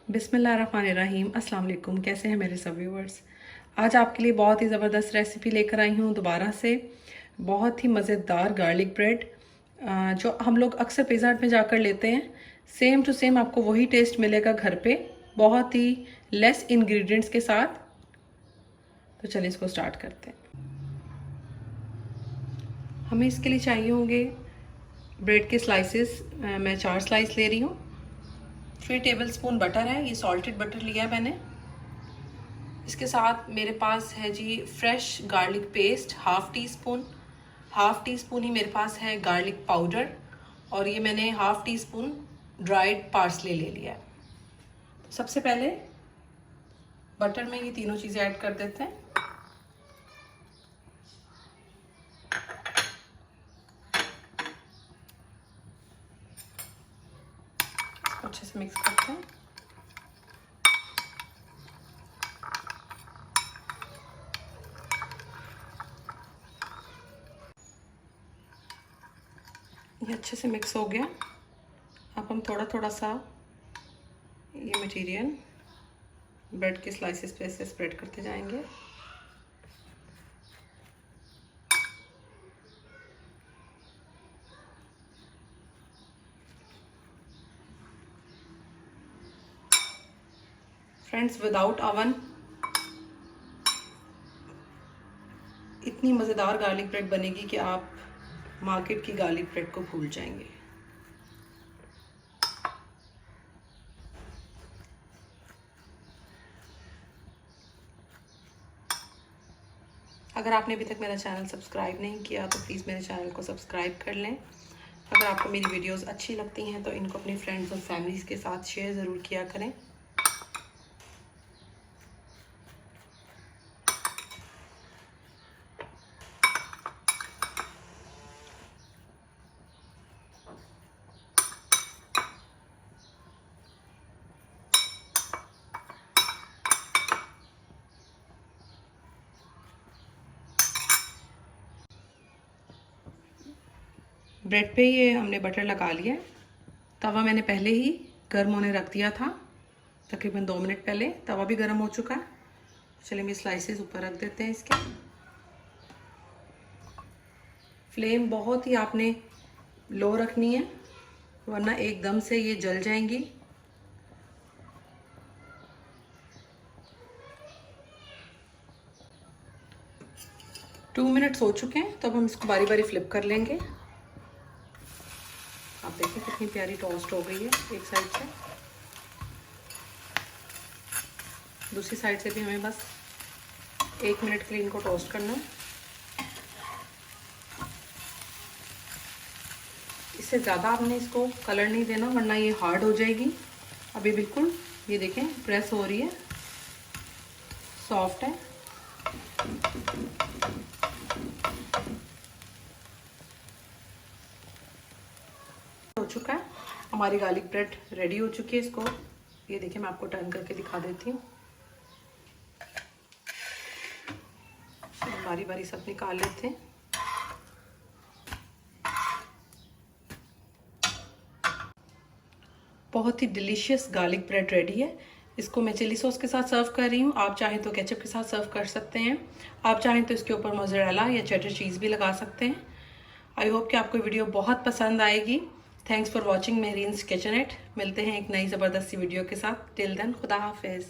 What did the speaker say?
बिस्मिल्लाहिर्रहमानिर्रहीम। अस्सलाम वालेकुम। कैसे हैं मेरे सब व्यूवर्स। आज आपके लिए बहुत ही ज़बरदस्त रेसिपी लेकर आई हूँ दोबारा से। बहुत ही मज़ेदार गार्लिक ब्रेड जो हम लोग अक्सर पिज़्ज़ा हट में जाकर लेते हैं, सेम टू सेम आपको वही टेस्ट मिलेगा घर पे, बहुत ही लेस इंग्रेडिएंट्स के साथ। तो चलिए इसको स्टार्ट करते हैं। हमें इसके लिए चाहिए होंगे ब्रेड के स्लाइसेस। मैं 4 स्लाइस ले रही हूँ। 3 टेबलस्पून बटर है, ये सॉल्टेड बटर लिया है मैंने। इसके साथ मेरे पास है जी fresh garlic paste half teaspoon ही मेरे पास है गार्लिक पाउडर, और ये मैंने half teaspoon dried parsley ले लिया है। तो सबसे पहले बटर में ये तीनों चीज़ें ऐड कर देते हैं। अच्छे से मिक्स करते हैं। ये अच्छे से मिक्स हो गया। अब हम थोड़ा थोड़ा सा ये मटेरियल ब्रेड के स्लाइसेस पे ऐसे स्प्रेड करते जाएंगे। फ्रेंड्स, विदाउट अवन इतनी मज़ेदार गार्लिक ब्रेड बनेगी कि आप मार्केट की गार्लिक ब्रेड को भूल जाएंगे। अगर आपने अभी तक मेरा चैनल सब्सक्राइब नहीं किया तो प्लीज़ मेरे चैनल को सब्सक्राइब कर लें। अगर आपको मेरी वीडियोस अच्छी लगती हैं तो इनको अपनी फ्रेंड्स और फैमिलीज़ के साथ शेयर ज़रूर किया करें। ब्रेड पे ये हमने बटर लगा लिया है। तवा मैंने पहले ही गर्म होने रख दिया था, तकरीबन 2 मिनट पहले। तवा भी गर्म हो चुका है। चलिए हम ये स्लाइसेस ऊपर रख देते हैं इसके। फ्लेम बहुत ही आपने लो रखनी है, वरना एकदम से ये जल जाएंगी। टू मिनट्स हो चुके हैं, तो अब हम इसको बारी बारी फ्लिप कर लेंगे। आप देखिए कितनी प्यारी टोस्ट हो गई है एक साइड से। दूसरी साइड से भी हमें बस 1 मिनट के लिए इनको टोस्ट करना है। इससे ज़्यादा आपने इसको कलर नहीं देना, वरना ये हार्ड हो जाएगी। अभी बिल्कुल ये देखें प्रेस हो रही है, सॉफ्ट है। हो चुका है, हमारी गार्लिक ब्रेड रेडी हो चुकी है। इसको ये देखिए, मैं आपको टर्न करके दिखा देती हूँ। बारी बारी सब निकाल लेते हैं। बहुत ही डिलीशियस गार्लिक ब्रेड रेडी है। इसको मैं चिली सॉस के साथ सर्व कर रही हूँ। आप चाहें तो केचप के साथ सर्व कर सकते हैं। आप चाहें तो इसके ऊपर मोज़रेला या चेडर चीज़ भी लगा सकते हैं। आई होप कि आपको वीडियो बहुत पसंद आएगी। Thanks for watching Mehreen's kitchenette. मिलते हैं एक नई ज़बरदस्ती वीडियो के साथ। टिल देन, खुदा हाफिज़।